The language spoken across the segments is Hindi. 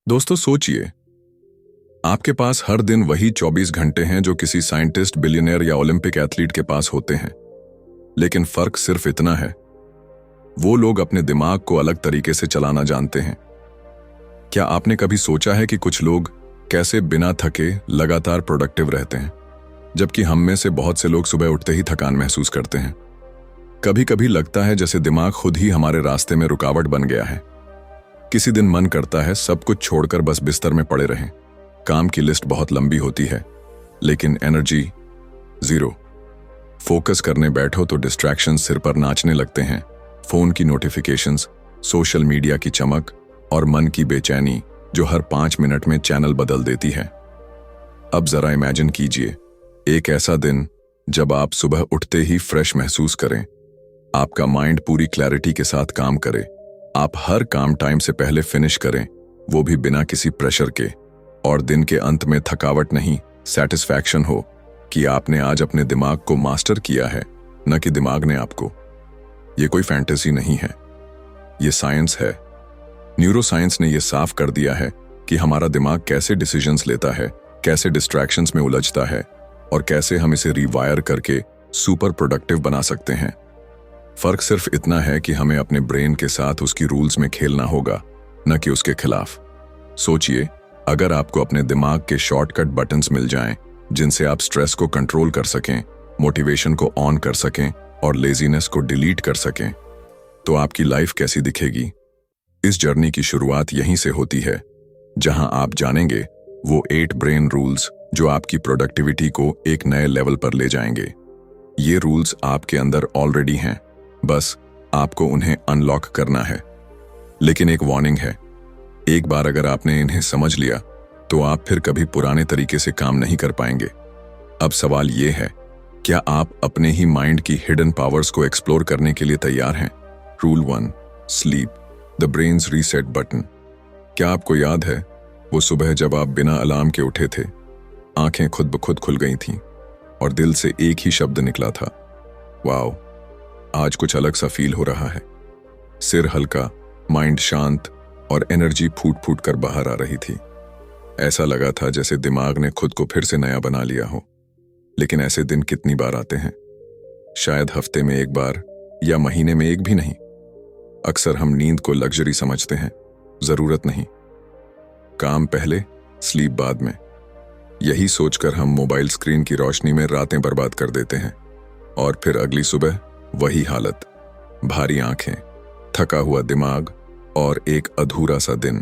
दोस्तों सोचिए, आपके पास हर दिन वही 24 घंटे हैं जो किसी साइंटिस्ट, बिलियनियर या ओलंपिक एथलीट के पास होते हैं। लेकिन फर्क सिर्फ इतना है, वो लोग अपने दिमाग को अलग तरीके से चलाना जानते हैं। क्या आपने कभी सोचा है कि कुछ लोग कैसे बिना थके लगातार प्रोडक्टिव रहते हैं, जबकि हम में से बहुत से लोग सुबह उठते ही थकान महसूस करते हैं। कभी कभी लगता है जैसे दिमाग खुद ही हमारे रास्ते में रुकावट बन गया है। किसी दिन मन करता है सब कुछ छोड़कर बस बिस्तर में पड़े रहें। काम की लिस्ट बहुत लंबी होती है, लेकिन एनर्जी जीरो। फोकस करने बैठो तो डिस्ट्रैक्शन सिर पर नाचने लगते हैं। फोन की नोटिफिकेशंस, सोशल मीडिया की चमक और मन की बेचैनी जो हर 5 मिनट में चैनल बदल देती है। अब जरा इमेजिन कीजिए, एक ऐसा दिन जब आप सुबह उठते ही फ्रेश महसूस करें, आपका माइंड पूरी क्लैरिटी के साथ काम करे, आप हर काम टाइम से पहले फिनिश करें, वो भी बिना किसी प्रेशर के, और दिन के अंत में थकावट नहीं, सेटिस्फैक्शन हो कि आपने आज अपने दिमाग को मास्टर किया है, न कि दिमाग ने आपको। ये कोई फैंटेसी नहीं है, ये साइंस है। न्यूरोसाइंस ने यह साफ कर दिया है कि हमारा दिमाग कैसे डिसीजंस लेता है, कैसे डिस्ट्रैक्शंस में उलझता है और कैसे हम इसे रिवायर करके सुपर प्रोडक्टिव बना सकते हैं। फर्क सिर्फ इतना है कि हमें अपने ब्रेन के साथ उसकी रूल्स में खेलना होगा, न कि उसके खिलाफ। सोचिए, अगर आपको अपने दिमाग के शॉर्टकट बटन्स मिल जाएं, जिनसे आप स्ट्रेस को कंट्रोल कर सकें, मोटिवेशन को ऑन कर सकें और लेजीनेस को डिलीट कर सकें, तो आपकी लाइफ कैसी दिखेगी। इस जर्नी की शुरुआत यहीं से होती है, जहां आप जानेंगे वो 8 ब्रेन रूल्स जो आपकी प्रोडक्टिविटी को एक नए लेवल पर ले जाएंगे। ये रूल्स आपके अंदर ऑलरेडी हैं, बस आपको उन्हें अनलॉक करना है। लेकिन एक वार्निंग है, एक बार अगर आपने इन्हें समझ लिया तो आप फिर कभी पुराने तरीके से काम नहीं कर पाएंगे। अब सवाल ये है, क्या आप अपने ही माइंड की हिडन पावर्स को एक्सप्लोर करने के लिए तैयार हैं? Rule 1, sleep, the brains reset button. क्या आपको याद है वो सुबह जब आप बिना अलार्म के उठे थे, आंखें खुद ब खुद खुल गई थीं और दिल से एक ही शब्द निकला था, वाओ, आज कुछ अलग सा फील हो रहा है। सिर हल्का, माइंड शांत और एनर्जी फूट फूट कर बाहर आ रही थी। ऐसा लगा था जैसे दिमाग ने खुद को फिर से नया बना लिया हो। लेकिन ऐसे दिन कितनी बार आते हैं? शायद हफ्ते में एक बार या महीने में एक भी नहीं। अक्सर हम नींद को लग्जरी समझते हैं, जरूरत नहीं। काम पहले, स्लीप बाद में। यही सोचकर हम मोबाइल स्क्रीन की रोशनी में रातें बर्बाद कर देते हैं और फिर अगली सुबह वही हालत, भारी आंखें, थका हुआ दिमाग और एक अधूरा सा दिन।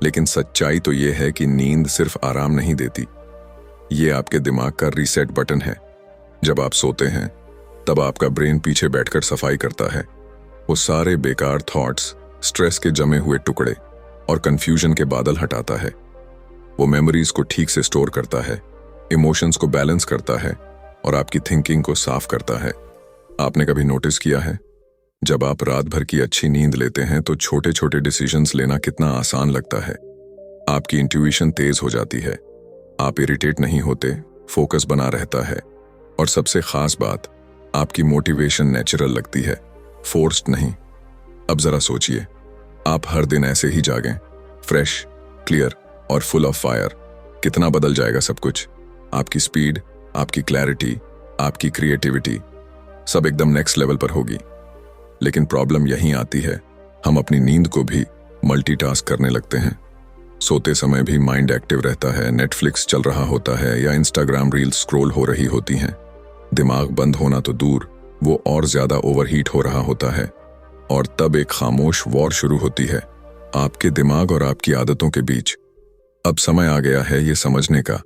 लेकिन सच्चाई तो यह है कि नींद सिर्फ आराम नहीं देती, ये आपके दिमाग का रीसेट बटन है। जब आप सोते हैं तब आपका ब्रेन पीछे बैठकर सफाई करता है। वो सारे बेकार थॉट्स, स्ट्रेस के जमे हुए टुकड़े और कंफ्यूजन के बादल हटाता है। वो मेमोरीज को ठीक से स्टोर करता है, इमोशंस को बैलेंस करता है और आपकी थिंकिंग को साफ करता है। आपने कभी नोटिस किया है, जब आप रात भर की अच्छी नींद लेते हैं तो छोटे छोटे डिसीजंस लेना कितना आसान लगता है। आपकी इंट्यूशन तेज हो जाती है, आप इरिटेट नहीं होते, फोकस बना रहता है और सबसे खास बात, आपकी मोटिवेशन नेचुरल लगती है, फोर्स्ड नहीं। अब जरा सोचिए, आप हर दिन ऐसे ही जागें, फ्रेश, क्लियर और फुल ऑफ फायर, कितना बदल जाएगा सब कुछ। आपकी स्पीड, आपकी क्लैरिटी, आपकी क्रिएटिविटी सब एकदम नेक्स्ट लेवल पर होगी। लेकिन प्रॉब्लम यहीं आती है, हम अपनी नींद को भी मल्टीटास्क करने लगते हैं। सोते समय भी माइंड एक्टिव रहता है, नेटफ्लिक्स चल रहा होता है या इंस्टाग्राम रील्स स्क्रॉल हो रही होती हैं। दिमाग बंद होना तो दूर, वो और ज्यादा ओवरहीट हो रहा होता है। और तब एक खामोश वॉर शुरू होती है आपके दिमाग और आपकी आदतों के बीच। अब समय आ गया है ये समझने का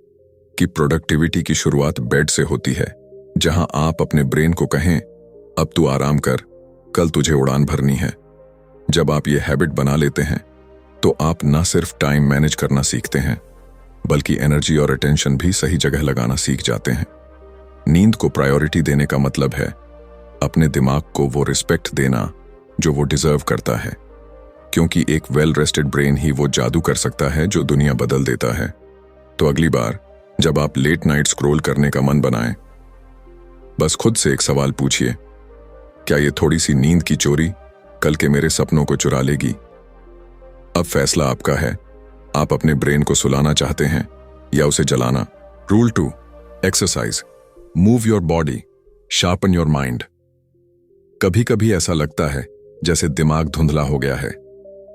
कि प्रोडक्टिविटी की शुरुआत बेड से होती है, जहां आप अपने ब्रेन को कहें, अब तू आराम कर, कल तुझे उड़ान भरनी है। जब आप ये हैबिट बना लेते हैं तो आप न सिर्फ टाइम मैनेज करना सीखते हैं, बल्कि एनर्जी और अटेंशन भी सही जगह लगाना सीख जाते हैं। नींद को प्रायोरिटी देने का मतलब है अपने दिमाग को वो रिस्पेक्ट देना जो वो डिजर्व करता है, क्योंकि एक वेल रेस्टेड ब्रेन ही वो जादू कर सकता है जो दुनिया बदल देता है। तो अगली बार जब आप लेट नाइट स्क्रॉल करने का मन बनाएं, बस खुद से एक सवाल पूछिए, क्या ये थोड़ी सी नींद की चोरी कल के मेरे सपनों को चुरा लेगी? अब फैसला आपका है, आप अपने ब्रेन को सुलाना चाहते हैं या उसे जलाना? Rule 2, exercise. Move your body, sharpen your mind. कभी कभी ऐसा लगता है जैसे दिमाग धुंधला हो गया है।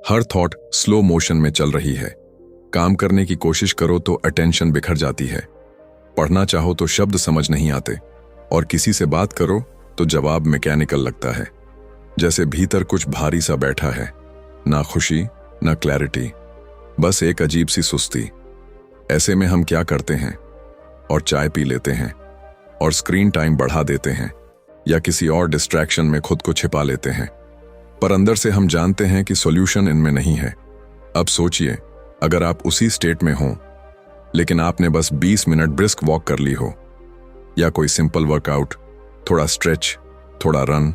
हर थॉट स्लो मोशन में चल रही है। काम करने की कोशिश करो तो अटेंशन बिखर जाती है। पढ़ना चाहो तो शब्द समझ नहीं आते, और किसी से बात करो तो जवाब मैकेनिकल लगता है, जैसे भीतर कुछ भारी सा बैठा है। ना खुशी, ना क्लैरिटी, बस एक अजीब सी सुस्ती। ऐसे में हम क्या करते हैं? और चाय पी लेते हैं, और स्क्रीन टाइम बढ़ा देते हैं, या किसी और डिस्ट्रैक्शन में खुद को छिपा लेते हैं। पर अंदर से हम जानते हैं कि सॉल्यूशन इनमें नहीं है। अब सोचिए, अगर आप उसी स्टेट में हों, लेकिन आपने बस 20 मिनट ब्रिस्क वॉक कर ली हो, या कोई सिंपल वर्कआउट, थोड़ा स्ट्रेच, थोड़ा रन,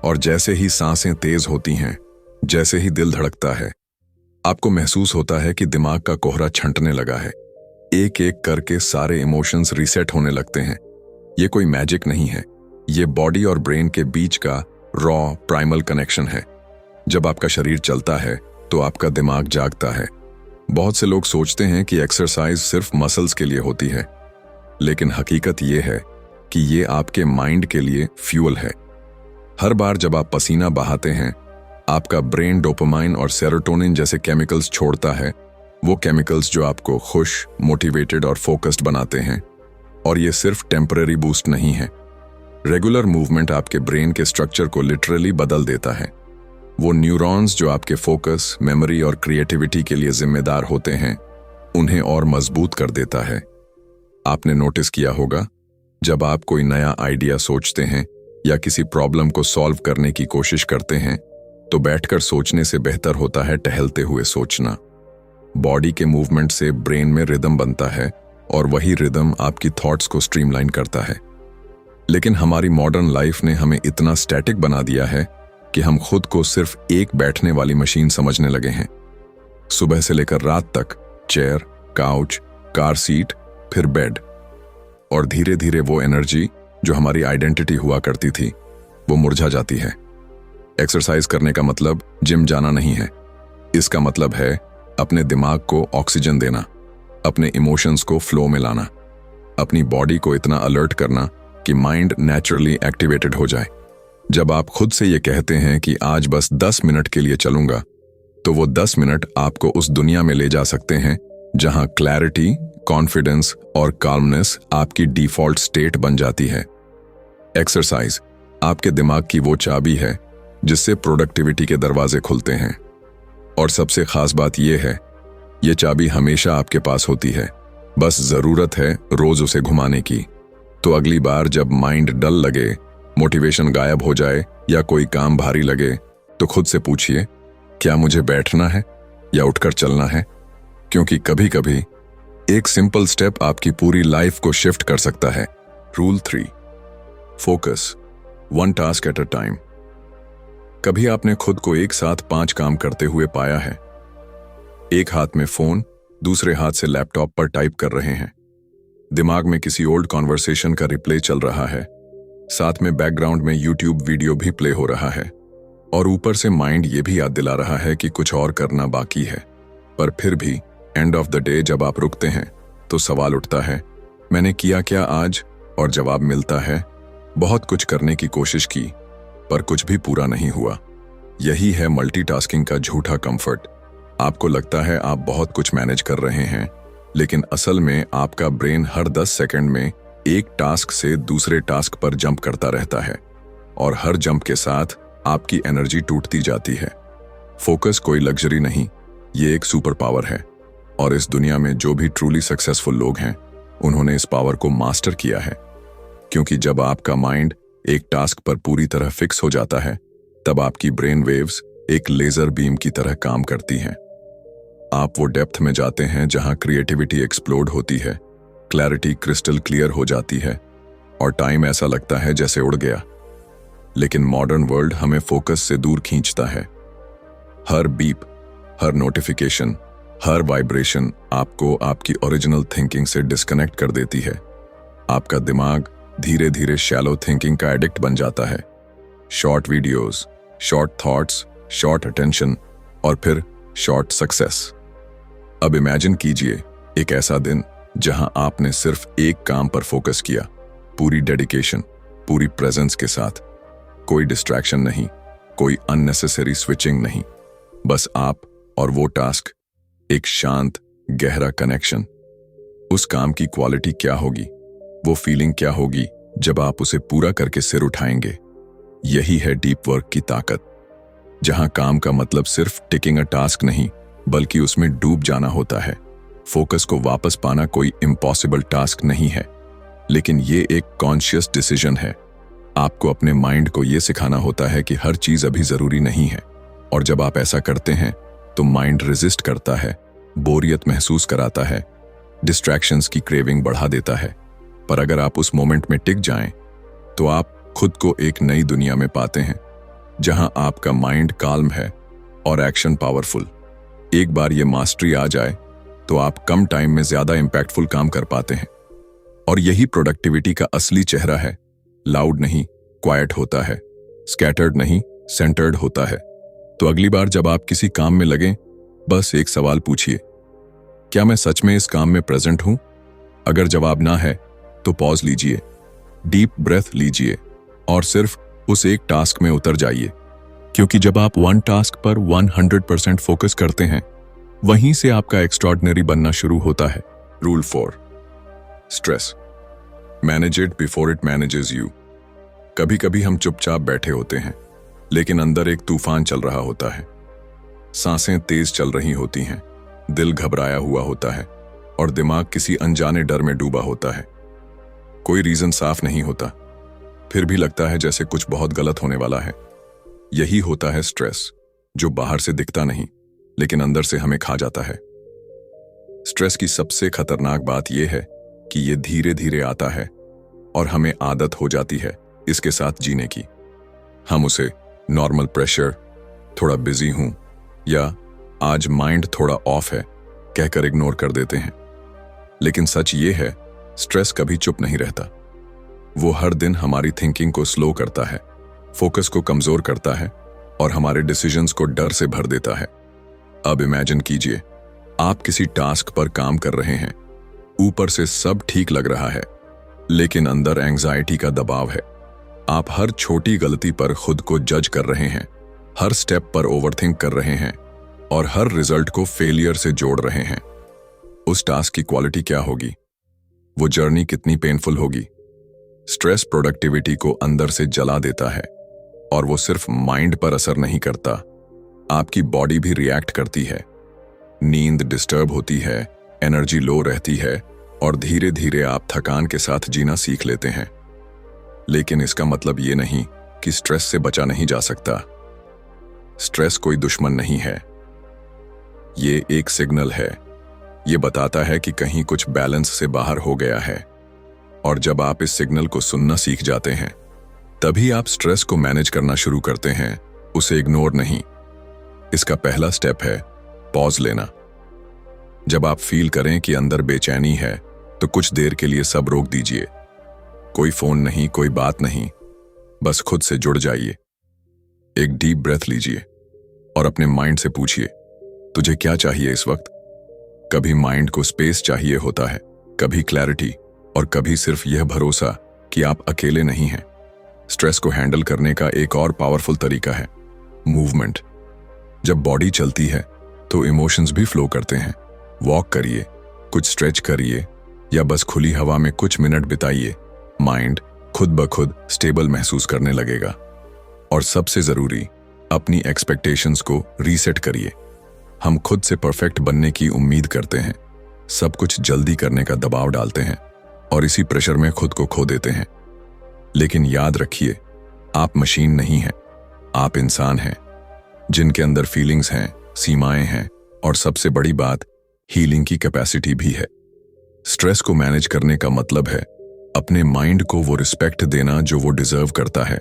और जैसे ही सांसें तेज होती हैं, जैसे ही दिल धड़कता है, आपको महसूस होता है कि दिमाग का कोहरा छंटने लगा है। एक एक करके सारे इमोशंस रीसेट होने लगते हैं। ये कोई मैजिक नहीं है, ये बॉडी और ब्रेन के बीच का रॉ प्राइमल कनेक्शन है। जब आपका शरीर चलता है तो आपका दिमाग जागता है। बहुत से लोग सोचते हैं कि एक्सरसाइज सिर्फ मसल्स के लिए होती है, लेकिन हकीकत ये है कि ये आपके माइंड के लिए फ्यूल है। हर बार जब आप पसीना बहाते हैं, आपका ब्रेन डोपामाइन और सेरोटोनिन जैसे केमिकल्स छोड़ता है। वो केमिकल्स जो आपको खुश, मोटिवेटेड और फोकस्ड बनाते हैं। और ये सिर्फ टेम्पररी बूस्ट नहीं है। रेगुलर मूवमेंट आपके ब्रेन के स्ट्रक्चर को लिटरली बदल देता है। वो न्यूरॉन्स जो आपके फोकस, मेमोरी और क्रिएटिविटी के लिए जिम्मेदार होते हैं, उन्हें और मजबूत कर देता है। आपने नोटिस किया होगा, जब आप कोई नया आइडिया सोचते हैं या किसी प्रॉब्लम को सॉल्व करने की कोशिश करते हैं, तो बैठकर सोचने से बेहतर होता है टहलते हुए सोचना। बॉडी के मूवमेंट से ब्रेन में रिदम बनता है, और वही रिदम आपकी थॉट्स को स्ट्रीमलाइन करता है। लेकिन हमारी मॉडर्न लाइफ ने हमें इतना स्टैटिक बना दिया है कि हम खुद को सिर्फ एक बैठने वाली मशीन समझने लगे हैं। सुबह से लेकर रात तक चेयर, काउच, कार सीट, फिर बेड, और धीरे धीरे वो एनर्जी जो हमारी आइडेंटिटी हुआ करती थी, वो मुरझा जाती है। एक्सरसाइज करने का मतलब जिम जाना नहीं है। इसका मतलब है अपने दिमाग को ऑक्सीजन देना, अपने इमोशंस को फ्लो में लाना, अपनी बॉडी को इतना अलर्ट करना कि माइंड नेचुरली एक्टिवेटेड हो जाए। जब आप खुद से ये कहते हैं कि आज बस 10 मिनट के लिए चलूंगा, तो वो 10 मिनट आपको उस दुनिया में ले जा सकते हैं जहां क्लैरिटी, कॉन्फिडेंस और काल्मनेस आपकी डिफॉल्ट स्टेट बन जाती है। एक्सरसाइज आपके दिमाग की वो चाबी है जिससे प्रोडक्टिविटी के दरवाजे खुलते हैं। और सबसे खास बात यह है, ये चाबी हमेशा आपके पास होती है, बस जरूरत है रोज उसे घुमाने की। तो अगली बार जब माइंड डल लगे, मोटिवेशन गायब हो जाए या कोई काम भारी लगे, तो खुद से पूछिए, क्या मुझे बैठना है या उठकर चलना है? क्योंकि कभी कभी एक सिंपल स्टेप आपकी पूरी लाइफ को शिफ्ट कर सकता है। Rule 3, focus, 1 task at a time. कभी आपने खुद को एक साथ 5 काम करते हुए पाया है? एक हाथ में फोन, दूसरे हाथ से लैपटॉप पर टाइप कर रहे हैं, दिमाग में किसी ओल्ड कॉन्वर्सेशन का रिप्ले चल रहा है, साथ में बैकग्राउंड में यूट्यूब वीडियो भी प्ले हो रहा है, और ऊपर से माइंड ये भी याद दिला रहा है कि कुछ और करना बाकी है। पर फिर भी एंड ऑफ द डे जब आप रुकते हैं तो सवाल उठता है, मैंने किया क्या आज? और जवाब मिलता है, बहुत कुछ करने की कोशिश की पर कुछ भी पूरा नहीं हुआ। यही है मल्टीटास्किंग का झूठा कंफर्ट। आपको लगता है आप बहुत कुछ मैनेज कर रहे हैं, लेकिन असल में आपका ब्रेन हर 10 सेकंड में एक टास्क से दूसरे टास्क पर जंप करता रहता है, और हर जंप के साथ आपकी एनर्जी टूटती जाती है। फोकस कोई लग्जरी नहीं, ये एक सुपर पावर है, और इस दुनिया में जो भी ट्रूली सक्सेसफुल लोग हैं, उन्होंने इस पावर को मास्टर किया है। क्योंकि जब आपका माइंड एक टास्क पर पूरी तरह फिक्स हो जाता है, तब आपकी ब्रेन वेव्स एक लेजर बीम की तरह काम करती हैं। आप वो डेप्थ में जाते हैं जहां क्रिएटिविटी एक्सप्लोड होती है, क्लैरिटी क्रिस्टल क्लियर हो जाती है, और टाइम ऐसा लगता है जैसे उड़ गया। लेकिन मॉडर्न वर्ल्ड हमें फोकस से दूर खींचता है। हर बीप, हर नोटिफिकेशन, हर वाइब्रेशन आपको आपकी ओरिजिनल थिंकिंग से डिस्कनेक्ट कर देती है। आपका दिमाग धीरे धीरे शैलो थिंकिंग का एडिक्ट बन जाता है। Short videos, short thoughts, short attention, और फिर शॉर्ट सक्सेस। अब इमेजिन कीजिए एक ऐसा दिन जहां आपने सिर्फ एक काम पर फोकस किया, पूरी डेडिकेशन, पूरी प्रेजेंस के साथ। कोई डिस्ट्रैक्शन नहीं, कोई अननेसेसरी स्विचिंग नहीं, बस आप और वो टास्क, एक शांत गहरा कनेक्शन। उस काम की क्वालिटी क्या होगी, वो फीलिंग क्या होगी जब आप उसे पूरा करके सिर उठाएंगे। यही है डीप वर्क की ताकत, जहां काम का मतलब सिर्फ टिकिंग अ टास्क नहीं, बल्कि उसमें डूब जाना होता है। फोकस को वापस पाना कोई इम्पॉसिबल टास्क नहीं है, लेकिन ये एक कॉन्शियस डिसीजन है। आपको अपने माइंड को ये सिखाना होता है कि हर चीज अभी जरूरी नहीं है, और जब आप ऐसा करते हैं तो माइंड रेजिस्ट करता है, बोरियत महसूस कराता है, डिस्ट्रैक्शंस की क्रेविंग बढ़ा देता है। पर अगर आप उस मोमेंट में टिक जाएं, तो आप खुद को एक नई दुनिया में पाते हैं, जहां आपका माइंड काल्म है और एक्शन पावरफुल। एक बार ये मास्टरी आ जाए तो आप कम टाइम में ज्यादा इंपैक्टफुल काम कर पाते हैं। और यही प्रोडक्टिविटी का असली चेहरा है। लाउड नहीं, क्वाइट होता है, स्कैटर्ड नहीं, सेंटर्ड होता है। तो अगली बार जब आप किसी काम में लगें, बस एक सवाल पूछिए, क्या मैं सच में इस काम में प्रेजेंट हूं? अगर जवाब ना है तो पॉज लीजिए, डीप ब्रेथ लीजिए और सिर्फ उस एक टास्क में उतर जाइए। क्योंकि जब आप वन टास्क पर 100% फोकस करते हैं, वहीं से आपका एक्स्ट्रॉर्डिनरी बनना शुरू होता है। Rule 4, stress manage it before it manages you. कभी कभी हम चुपचाप बैठे होते हैं, लेकिन अंदर एक तूफान चल रहा होता है। सांसें तेज चल रही होती हैं, दिल घबराया हुआ होता है और दिमाग किसी अनजाने डर में डूबा होता है। कोई रीजन साफ नहीं होता, फिर भी लगता है जैसे कुछ बहुत गलत होने वाला है। यही होता है स्ट्रेस, जो बाहर से दिखता नहीं लेकिन अंदर से हमें खा जाता है। स्ट्रेस की सबसे खतरनाक बात यह है कि यह धीरे धीरे आता है और हमें आदत हो जाती है इसके साथ जीने की। हम उसे नॉर्मल प्रेशर, थोड़ा बिजी हूं या आज माइंड थोड़ा ऑफ है कहकर इग्नोर कर देते हैं। लेकिन सच ये है, स्ट्रेस कभी चुप नहीं रहता। वो हर दिन हमारी थिंकिंग को स्लो करता है, फोकस को कमजोर करता है और हमारे डिसीजंस को डर से भर देता है। अब इमेजिन कीजिए, आप किसी टास्क पर काम कर रहे हैं, ऊपर से सब ठीक लग रहा है, लेकिन अंदर एंजाइटी का दबाव है। आप हर छोटी गलती पर खुद को जज कर रहे हैं, हर स्टेप पर ओवरथिंक कर रहे हैं और हर रिजल्ट को फेलियर से जोड़ रहे हैं। उस टास्क की क्वालिटी क्या होगी? वो जर्नी कितनी पेनफुल होगी? स्ट्रेस प्रोडक्टिविटी को अंदर से जला देता है, और वो सिर्फ माइंड पर असर नहीं करता, आपकी बॉडी भी रिएक्ट करती है। नींद डिस्टर्ब होती है, एनर्जी लो रहती है और धीरे धीरे आप थकान के साथ जीना सीख लेते हैं। लेकिन इसका मतलब ये नहीं कि स्ट्रेस से बचा नहीं जा सकता। स्ट्रेस कोई दुश्मन नहीं है, ये एक सिग्नल है। ये बताता है कि कहीं कुछ बैलेंस से बाहर हो गया है, और जब आप इस सिग्नल को सुनना सीख जाते हैं, तभी आप स्ट्रेस को मैनेज करना शुरू करते हैं, उसे इग्नोर नहीं। इसका पहला स्टेप है पॉज लेना। जब आप फील करें कि अंदर बेचैनी है, तो कुछ देर के लिए सब रोक दीजिए। कोई फोन नहीं, कोई बात नहीं, बस खुद से जुड़ जाइए। एक डीप ब्रेथ लीजिए और अपने माइंड से पूछिए, तुझे क्या चाहिए इस वक्त? कभी माइंड को स्पेस चाहिए होता है, कभी क्लैरिटी, और कभी सिर्फ यह भरोसा कि आप अकेले नहीं हैं। स्ट्रेस को हैंडल करने का एक और पावरफुल तरीका है मूवमेंट। जब बॉडी चलती है तो इमोशंस भी फ्लो करते हैं। वॉक करिए, कुछ स्ट्रेच करिए या बस खुली हवा में कुछ मिनट बिताइए। माइंड खुद ब खुद स्टेबल महसूस करने लगेगा। और सबसे जरूरी, अपनी एक्सपेक्टेशंस को रीसेट करिए। हम खुद से परफेक्ट बनने की उम्मीद करते हैं, सब कुछ जल्दी करने का दबाव डालते हैं और इसी प्रेशर में खुद को खो देते हैं। लेकिन याद रखिए, आप मशीन नहीं हैं, आप इंसान हैं, जिनके अंदर फीलिंग्स हैं, सीमाएं हैं और सबसे बड़ी बात, हीलिंग की कैपेसिटी भी है। स्ट्रेस को मैनेज करने का मतलब है अपने माइंड को वो रिस्पेक्ट देना जो वो डिजर्व करता है,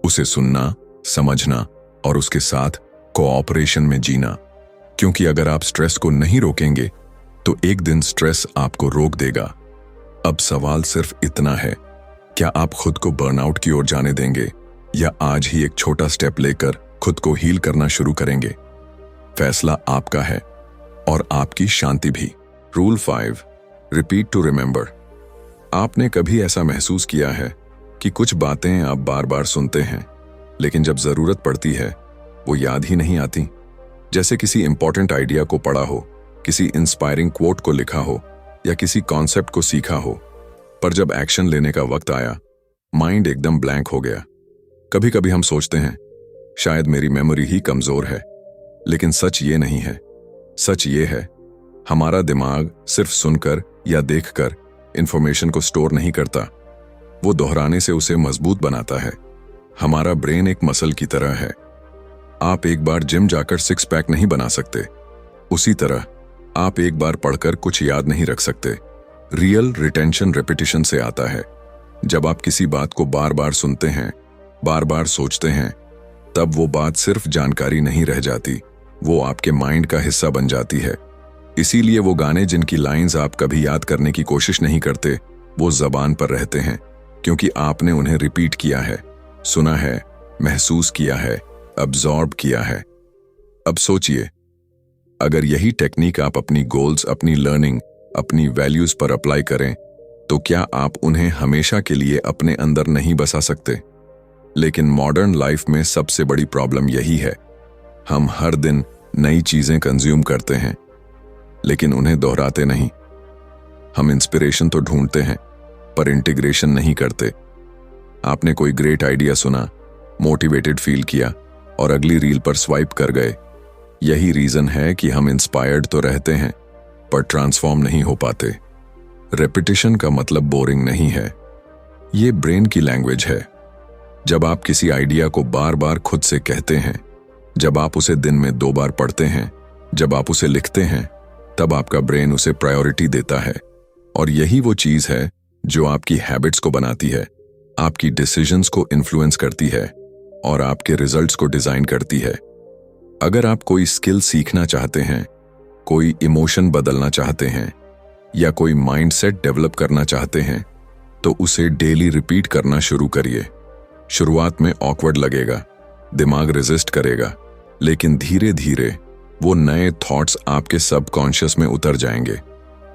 उसे सुनना, समझना और उसके साथ कोऑपरेशन में जीना। क्योंकि अगर आप स्ट्रेस को नहीं रोकेंगे तो एक दिन स्ट्रेस आपको रोक देगा। अब सवाल सिर्फ इतना है, क्या आप खुद को बर्नआउट की ओर जाने देंगे या आज ही एक छोटा स्टेप लेकर खुद को हील करना शुरू करेंगे? फैसला आपका है। और आपकी शांति भी। Rule 5, repeat to remember. आपने कभी ऐसा महसूस किया है कि कुछ बातें आप बार बार सुनते हैं, लेकिन जब जरूरत पड़ती है वो याद ही नहीं आती? जैसे किसी इंपॉर्टेंट आइडिया को पढ़ा हो, किसी इंस्पायरिंग कोट को लिखा हो या किसी कॉन्सेप्ट को सीखा हो, पर जब एक्शन लेने का वक्त आया, माइंड एकदम ब्लैंक हो गया। कभी कभी हम सोचते हैं शायद मेरी मेमोरी ही कमजोर है, लेकिन सच ये नहीं है। सच ये है, हमारा दिमाग सिर्फ सुनकर या देखकर इंफॉर्मेशन को स्टोर नहीं करता, वो दोहराने से उसे मजबूत बनाता है। हमारा ब्रेन एक मसल की तरह है। आप एक बार जिम जाकर 6 पैक नहीं बना सकते, उसी तरह आप एक बार पढ़कर कुछ याद नहीं रख सकते। रियल रिटेंशन रेपिटेशन से आता है। जब आप किसी बात को बार बार सुनते हैं, बार बार सोचते हैं, तब वो बात सिर्फ जानकारी नहीं रह जाती, वो आपके माइंड का हिस्सा बन जाती है। इसीलिए वो गाने जिनकी लाइंस आप कभी याद करने की कोशिश नहीं करते, वो जबान पर रहते हैं, क्योंकि आपने उन्हें रिपीट किया है, सुना है, महसूस किया है, अब्सॉर्ब किया है। अब सोचिए, अगर यही टेक्निक आप अपनी गोल्स, अपनी लर्निंग, अपनी वैल्यूज पर अप्लाई करें, तो क्या आप उन्हें हमेशा के लिए अपने अंदर नहीं बसा सकते? लेकिन मॉडर्न लाइफ में सबसे बड़ी प्रॉब्लम यही है, हम हर दिन नई चीजें कंज्यूम करते हैं, लेकिन उन्हें दोहराते नहीं। हम इंस्पिरेशन तो ढूंढते हैं, पर इंटीग्रेशन नहीं करते। आपने कोई ग्रेट आइडिया सुना, मोटिवेटेड फील किया और अगली रील पर स्वाइप कर गए। यही रीजन है कि हम इंस्पायर्ड तो रहते हैं, पर ट्रांसफॉर्म नहीं हो पाते। रेपिटेशन का मतलब बोरिंग नहीं है, ये ब्रेन की लैंग्वेज है। जब आप किसी आइडिया को बार बार खुद से कहते हैं, जब आप उसे दिन में 2 बार पढ़ते हैं, जब आप उसे लिखते हैं, तब आपका ब्रेन उसे प्रायोरिटी देता है। और यही वो चीज है जो आपकी हैबिट्स को बनाती है, आपकी डिसीजंस को इन्फ्लुएंस करती है और आपके रिजल्ट्स को डिजाइन करती है। अगर आप कोई स्किल सीखना चाहते हैं, कोई इमोशन बदलना चाहते हैं या कोई माइंडसेट डेवलप करना चाहते हैं, तो उसे डेली रिपीट करना शुरू करिए। शुरुआत में ऑकवर्ड लगेगा, दिमाग रेजिस्ट करेगा, लेकिन धीरे धीरे वो नए थॉट्स आपके सबकॉन्शियस में उतर जाएंगे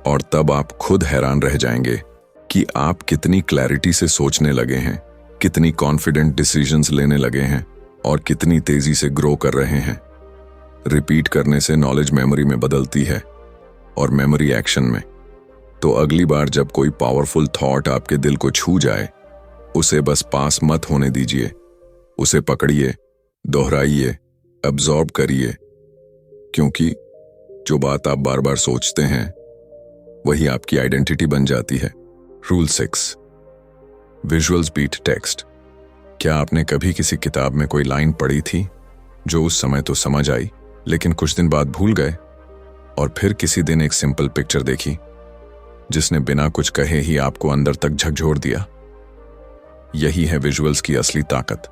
और तब आप खुद हैरान रह जाएंगे कि आप कितनी क्लैरिटी से सोचने लगे हैं, कितनी कॉन्फिडेंट डिसीजंस लेने लगे हैं और कितनी तेजी से ग्रो कर रहे हैं। रिपीट करने से नॉलेज मेमोरी में बदलती है और मेमोरी एक्शन में। तो अगली बार जब कोई पावरफुल थॉट आपके दिल को छू जाए, उसे बस पास मत होने दीजिए, उसे पकड़िए, दोहराइए, अब्सॉर्ब करिए, क्योंकि जो बात आप बार बार सोचते हैं वही आपकी आइडेंटिटी बन जाती है। Rule 6, visuals beat text. क्या आपने कभी किसी किताब में कोई लाइन पढ़ी थी जो उस समय तो समझ आई, लेकिन कुछ दिन बाद भूल गए, और फिर किसी दिन एक सिंपल पिक्चर देखी जिसने बिना कुछ कहे ही आपको अंदर तक झकझोर दिया? यही है विजुअल्स की असली ताकत।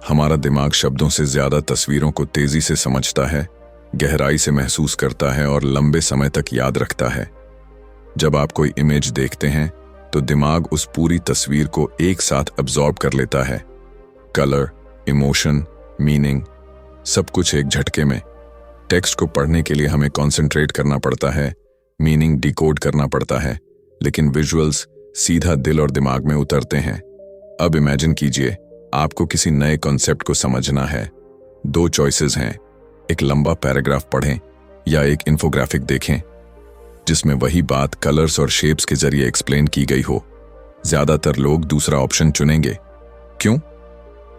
हमारा दिमाग शब्दों से ज्यादा तस्वीरों को तेजी से समझता है, गहराई से महसूस करता है और लंबे समय तक याद रखता है। जब आप कोई इमेज देखते हैं तो दिमाग उस पूरी तस्वीर को एक साथ अब्सॉर्ब कर लेता है। कलर, इमोशन, मीनिंग, सब कुछ एक झटके में। टेक्स्ट को पढ़ने के लिए हमें कंसंट्रेट करना पड़ता है, मीनिंग डिकोड करना पड़ता है, लेकिन विजुअल्स सीधा दिल और दिमाग में उतरते हैं। अब इमेजिन कीजिए, आपको किसी नए कॉन्सेप्ट को समझना है। 2 चॉइसेस हैं, एक लंबा पैराग्राफ पढ़ें या एक इन्फोग्राफिक देखें जिसमें वही बात कलर्स और शेप्स के जरिए एक्सप्लेन की गई हो। ज्यादातर लोग दूसरा ऑप्शन चुनेंगे। क्यों?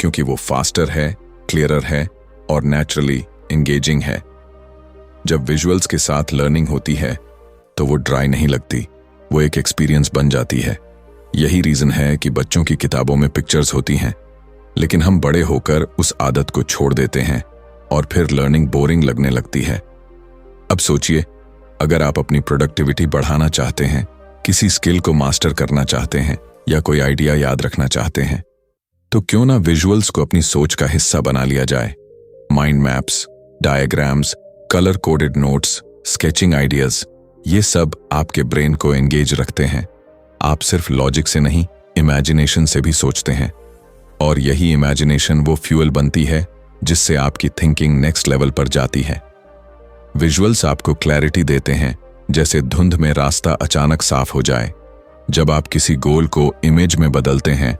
क्योंकि वो फास्टर है, क्लियरर है और नेचुरली एंगेजिंग है। जब विजुअल्स के साथ लर्निंग होती है तो वो ड्राई नहीं लगती, वो एक एक्सपीरियंस बन जाती है। यही रीजन है कि बच्चों की किताबों में पिक्चर्स होती हैं, लेकिन हम बड़े होकर उस आदत को छोड़ देते हैं और फिर लर्निंग बोरिंग लगने लगती है। अब सोचिए, अगर आप अपनी प्रोडक्टिविटी बढ़ाना चाहते हैं, किसी स्किल को मास्टर करना चाहते हैं या कोई आइडिया याद रखना चाहते हैं, तो क्यों ना विजुअल्स को अपनी सोच का हिस्सा बना लिया जाए। Mind maps, diagrams, colour coded notes, sketching ideas, ये सब आपके ब्रेन को एंगेज रखते हैं। आप सिर्फ लॉजिक से नहीं, इमेजिनेशन से भी सोचते हैं, और यही इमेजिनेशन वो फ्यूल बनती है जिससे आपकी थिंकिंग नेक्स्ट लेवल पर जाती है। विजुअल्स आपको क्लैरिटी देते हैं, जैसे धुंध में रास्ता अचानक साफ हो जाए। जब आप किसी गोल को इमेज में बदलते हैं,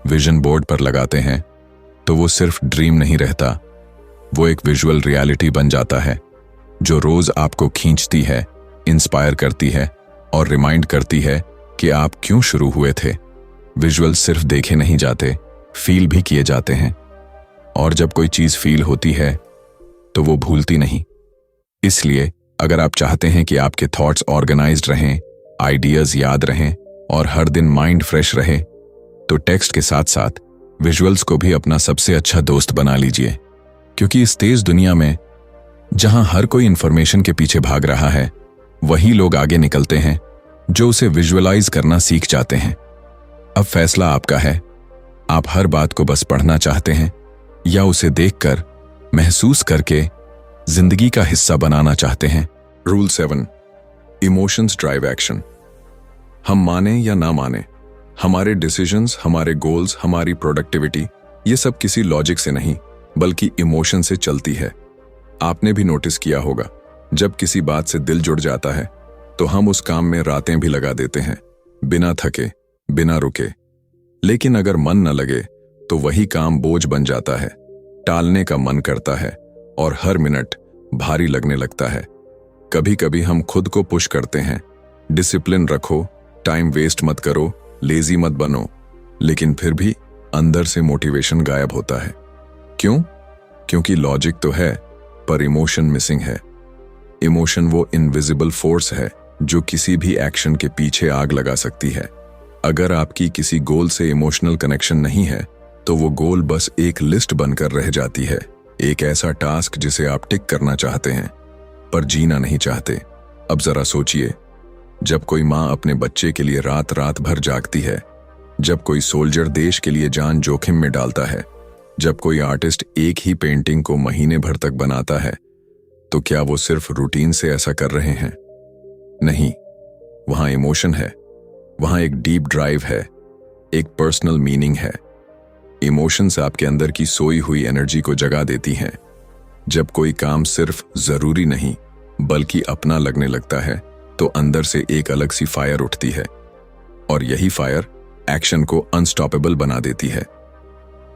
विजन बोर्ड पर लगाते हैं, तो वो सिर्फ ड्रीम नहीं रहता, वो एक विजुअल रियलिटी बन जाता है जो रोज आपको खींचती है, इंस्पायर करती है और रिमाइंड करती है कि आप क्यों शुरू हुए थे। विजुअल सिर्फ देखे नहीं जाते, फील भी किए जाते हैं, और जब कोई चीज फील होती है तो वो भूलती नहीं। इसलिए अगर आप चाहते हैं कि आपके थॉट्स ऑर्गेनाइज्ड रहें, आइडियाज याद रहें और हर दिन माइंड फ्रेश रहे, तो टेक्स्ट के साथ साथ विजुअल्स को भी अपना सबसे अच्छा दोस्त बना लीजिए। क्योंकि इस तेज दुनिया में जहां हर कोई इंफॉर्मेशन के पीछे भाग रहा है, वही लोग आगे निकलते हैं जो उसे विजुअलाइज करना सीख जाते हैं। अब फैसला आपका है, आप हर बात को बस पढ़ना चाहते हैं या उसे देखकर, महसूस करके जिंदगी का हिस्सा बनाना चाहते हैं। Rule 7, emotions drive action. हम माने या ना माने, हमारे डिसीजंस, हमारे गोल्स, हमारी प्रोडक्टिविटी, ये सब किसी लॉजिक से नहीं बल्कि इमोशन से चलती है। आपने भी नोटिस किया होगा, जब किसी बात से दिल जुड़ जाता है तो हम उस काम में रातें भी लगा देते हैं, बिना थके, बिना रुके। लेकिन अगर मन न लगे तो वही काम बोझ बन जाता है, टालने का मन करता है और हर मिनट भारी लगने लगता है। कभी कभी हम खुद को पुश करते हैं, डिसिप्लिन रखो, टाइम वेस्ट मत करो, लेजी मत बनो, लेकिन फिर भी अंदर से मोटिवेशन गायब होता है। क्यों? क्योंकि लॉजिक तो है पर इमोशन मिसिंग है। इमोशन वो इनविजिबल फोर्स है जो किसी भी एक्शन के पीछे आग लगा सकती है। अगर आपकी किसी गोल से इमोशनल कनेक्शन नहीं है तो वो गोल बस एक लिस्ट बनकर रह जाती है, एक ऐसा टास्क जिसे आप टिक करना चाहते हैं पर जीना नहीं चाहते। अब जरा सोचिए, जब कोई माँ अपने बच्चे के लिए रात रात भर जागती है, जब कोई सोल्जर देश के लिए जान जोखिम में डालता है, जब कोई आर्टिस्ट एक ही पेंटिंग को महीने भर तक बनाता है, तो क्या वो सिर्फ रूटीन से ऐसा कर रहे हैं? नहीं, वहां इमोशन है, वहां एक डीप ड्राइव है, एक पर्सनल मीनिंग है। इमोशंस आपके अंदर की सोई हुई एनर्जी को जगा देती हैं। जब कोई काम सिर्फ जरूरी नहीं बल्कि अपना लगने लगता है तो अंदर से एक अलग सी फायर उठती है, और यही फायर एक्शन को अनस्टॉपेबल बना देती है।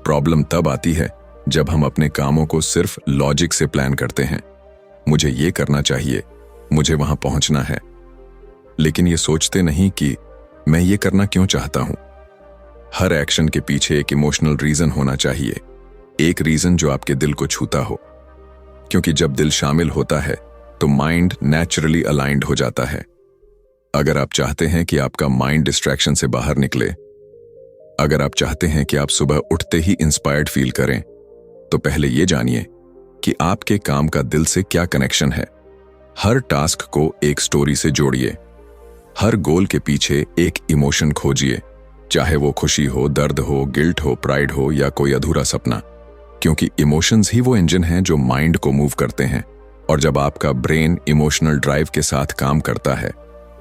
प्रॉब्लम तब आती है जब हम अपने कामों को सिर्फ लॉजिक से प्लान करते हैं, मुझे ये करना चाहिए, मुझे वहां पहुंचना है, लेकिन ये सोचते नहीं कि मैं ये करना क्यों चाहता हूं। हर एक्शन के पीछे एक इमोशनल रीजन होना चाहिए, एक रीजन जो आपके दिल को छूता हो, क्योंकि जब दिल शामिल होता है तो माइंड नेचुरली अलाइंड हो जाता है। अगर आप चाहते हैं कि आपका माइंड डिस्ट्रैक्शन से बाहर निकले, अगर आप चाहते हैं कि आप सुबह उठते ही इंस्पायर्ड फील करें, तो पहले ये जानिए कि आपके काम का दिल से क्या कनेक्शन है। हर टास्क को एक स्टोरी से जोड़िए, हर गोल के पीछे एक इमोशन खोजिए, चाहे वो खुशी हो, दर्द हो, गिल्ट हो, प्राइड हो या कोई अधूरा सपना, क्योंकि इमोशंस ही वो इंजन हैं जो माइंड को मूव करते हैं। और जब आपका ब्रेन इमोशनल ड्राइव के साथ काम करता है,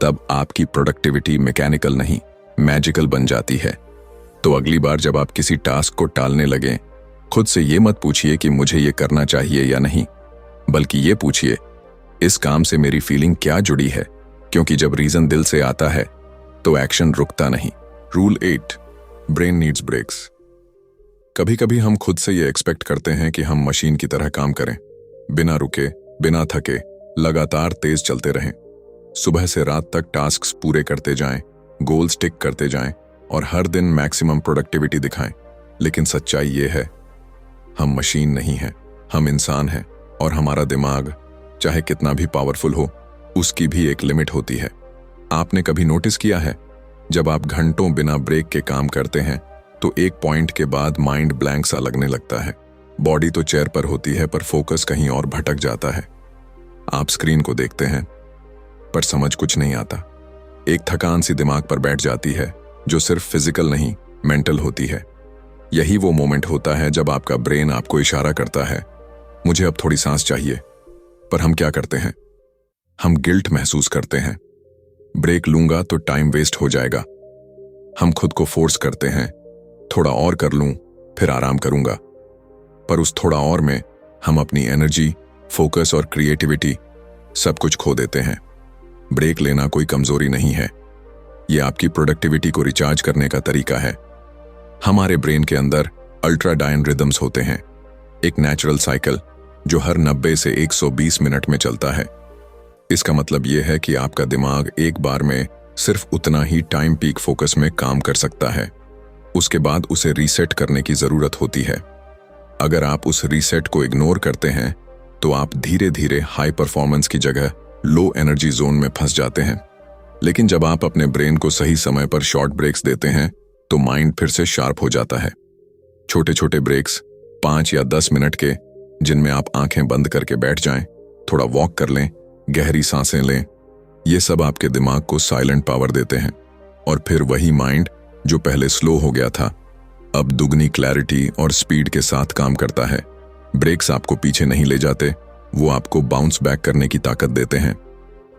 तब आपकी प्रोडक्टिविटी मैकेनिकल नहीं, मैजिकल बन जाती है। तो अगली बार जब आप किसी टास्क को टालने लगें, खुद से ये मत पूछिए कि मुझे ये करना चाहिए या नहीं, बल्कि ये पूछिए, इस काम से मेरी फीलिंग क्या जुड़ी है, क्योंकि जब रीजन दिल से आता है तो एक्शन रुकता नहीं। Rule 8, brain needs breaks. कभी कभी हम खुद से ये एक्सपेक्ट करते हैं कि हम मशीन की तरह काम करें, बिना रुके, बिना थके, लगातार तेज चलते रहें, सुबह से रात तक टास्क्स पूरे करते जाएं, गोल्स टिक करते जाएं और हर दिन मैक्सिमम प्रोडक्टिविटी दिखाएं। लेकिन सच्चाई ये है, हम मशीन नहीं हैं, हम इंसान हैं, और हमारा दिमाग चाहे कितना भी पावरफुल हो, उसकी भी एक लिमिट होती है। आपने कभी नोटिस किया है, जब आप घंटों बिना ब्रेक के काम करते हैं तो एक पॉइंट के बाद माइंड ब्लैंक सा लगने लगता है। बॉडी तो चेयर पर होती है पर फोकस कहीं और भटक जाता है। आप स्क्रीन को देखते हैं पर समझ कुछ नहीं आता। एक थकान सी दिमाग पर बैठ जाती है जो सिर्फ फिजिकल नहीं, मेंटल होती है। यही वो मोमेंट होता है जब आपका ब्रेन आपको इशारा करता है, मुझे अब थोड़ी सांस चाहिए। पर हम क्या करते हैं? हम गिल्ट महसूस करते हैं, ब्रेक लूंगा तो टाइम वेस्ट हो जाएगा। हम खुद को फोर्स करते हैं, थोड़ा और कर लूं फिर आराम करूंगा। पर उस थोड़ा और में हम अपनी एनर्जी, फोकस और क्रिएटिविटी सब कुछ खो देते हैं। ब्रेक लेना कोई कमजोरी नहीं है, ये आपकी प्रोडक्टिविटी को रिचार्ज करने का तरीका है। हमारे ब्रेन के अंदर अल्ट्राडायन रिदम्स होते हैं, एक नेचुरल साइकिल जो हर 90 से 120 मिनट में चलता है। इसका मतलब यह है कि आपका दिमाग एक बार में सिर्फ उतना ही टाइम पीक फोकस में काम कर सकता है, उसके बाद उसे रीसेट करने की जरूरत होती है। अगर आप उस रीसेट को इग्नोर करते हैं तो आप धीरे धीरे हाई परफॉर्मेंस की जगह लो एनर्जी जोन में फंस जाते हैं। लेकिन जब आप अपने ब्रेन को सही समय पर शॉर्ट ब्रेक्स देते हैं तो माइंड फिर से शार्प हो जाता है। छोटे छोटे ब्रेक्स 5 या 10 मिनट के, जिनमें आप आंखें बंद करके बैठ जाएं, थोड़ा वॉक कर लें, गहरी सांसें लें, ये सब आपके दिमाग को साइलेंट पावर देते हैं। और फिर वही माइंड जो पहले स्लो हो गया था अब दुगनी क्लैरिटी और स्पीड के साथ काम करता है। ब्रेक्स आपको पीछे नहीं ले जाते, वो आपको बाउंस बैक करने की ताकत देते हैं।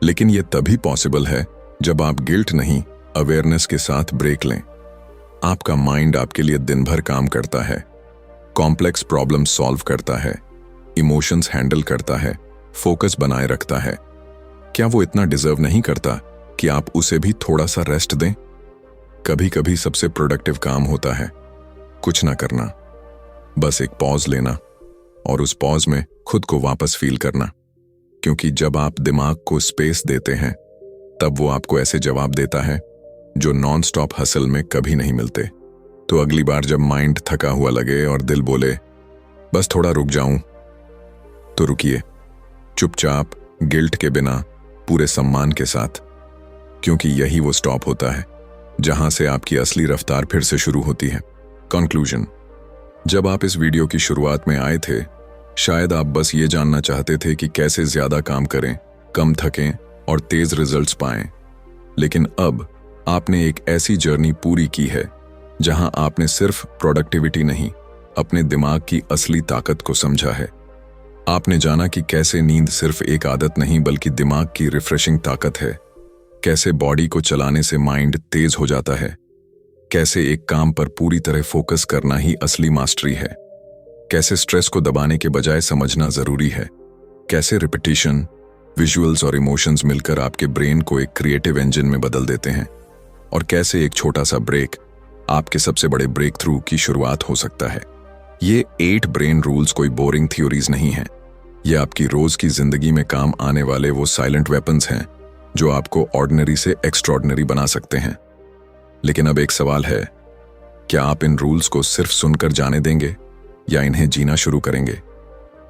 लेकिन ये तभी पॉसिबल है जब आप गिल्ट नहीं, अवेयरनेस के साथ ब्रेक लें। आपका माइंड आपके लिए दिन भर काम करता है, कॉम्प्लेक्स प्रॉब्लम सॉल्व करता है, इमोशंस हैंडल करता है, फोकस बनाए रखता है। क्या वो इतना डिजर्व नहीं करता कि आप उसे भी थोड़ा सा रेस्ट दें? कभी कभी सबसे प्रोडक्टिव काम होता है कुछ ना करना, बस एक पॉज लेना और उस पॉज में खुद को वापस फील करना। क्योंकि जब आप दिमाग को स्पेस देते हैं तब वो आपको ऐसे जवाब देता है जो नॉन स्टॉप हसल में कभी नहीं मिलते। तो अगली बार जब माइंड थका हुआ लगे और दिल बोले बस थोड़ा रुक जाऊं, तो रुकिए, चुपचाप, गिल्ट के बिना, पूरे सम्मान के साथ। क्योंकि यही वो स्टॉप होता है जहां से आपकी असली रफ्तार फिर से शुरू होती है। कंक्लूजन: जब आप इस वीडियो की शुरुआत में आए थे, शायद आप बस ये जानना चाहते थे कि कैसे ज्यादा काम करें, कम थकें और तेज रिजल्ट्स पाएं। लेकिन अब आपने एक ऐसी जर्नी पूरी की है जहां आपने सिर्फ प्रोडक्टिविटी नहीं, अपने दिमाग की असली ताकत को समझा है। आपने जाना कि कैसे नींद सिर्फ एक आदत नहीं बल्कि दिमाग की रिफ्रेशिंग ताकत है, कैसे बॉडी को चलाने से माइंड तेज हो जाता है, कैसे एक काम पर पूरी तरह फोकस करना ही असली मास्टरी है, कैसे स्ट्रेस को दबाने के बजाय समझना जरूरी है, कैसे रिपीटिशन, विजुअल्स और इमोशंस मिलकर आपके ब्रेन को एक क्रिएटिव इंजन में बदल देते हैं, और कैसे एक छोटा सा ब्रेक आपके सबसे बड़े ब्रेक थ्रू की शुरुआत हो सकता है। ये 8 ब्रेन रूल्स कोई बोरिंग थ्योरीज नहीं हैं, ये आपकी रोज की जिंदगी में काम आने वाले वो साइलेंट वेपन्स हैं जो आपको ऑर्डिनरी से एक्स्ट्रॉर्डिनरी बना सकते हैं। लेकिन अब एक सवाल है, क्या आप इन रूल्स को सिर्फ सुनकर जाने देंगे या इन्हें जीना शुरू करेंगे?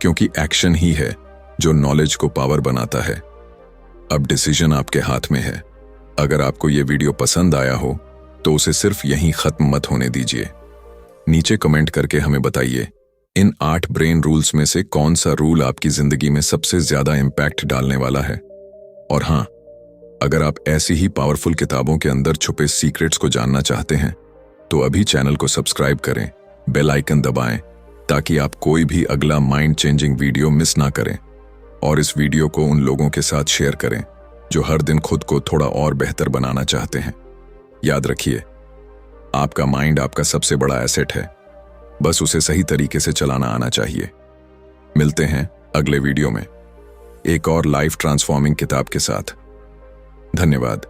क्योंकि एक्शन ही है जो नॉलेज को पावर बनाता है। अब डिसीजन आपके हाथ में है। अगर आपको ये वीडियो पसंद आया हो तो उसे सिर्फ यहीं खत्म मत होने दीजिए। नीचे कमेंट करके हमें बताइए इन 8 ब्रेन रूल्स में से कौन सा रूल आपकी जिंदगी में सबसे ज्यादा इंपैक्ट डालने वाला है। और हाँ, अगर आप ऐसी ही पावरफुल किताबों के अंदर छुपे सीक्रेट्स को जानना चाहते हैं तो अभी चैनल को सब्सक्राइब करें, बेल आइकन दबाएं ताकि आप कोई भी अगला माइंड चेंजिंग वीडियो मिस ना करें। और इस वीडियो को उन लोगों के साथ शेयर करें जो हर दिन खुद को थोड़ा और बेहतर बनाना चाहते हैं। याद रखिए, आपका माइंड आपका सबसे बड़ा एसेट है, बस उसे सही तरीके से चलाना आना चाहिए। मिलते हैं अगले वीडियो में एक और लाइफ ट्रांसफॉर्मिंग किताब के साथ। धन्यवाद।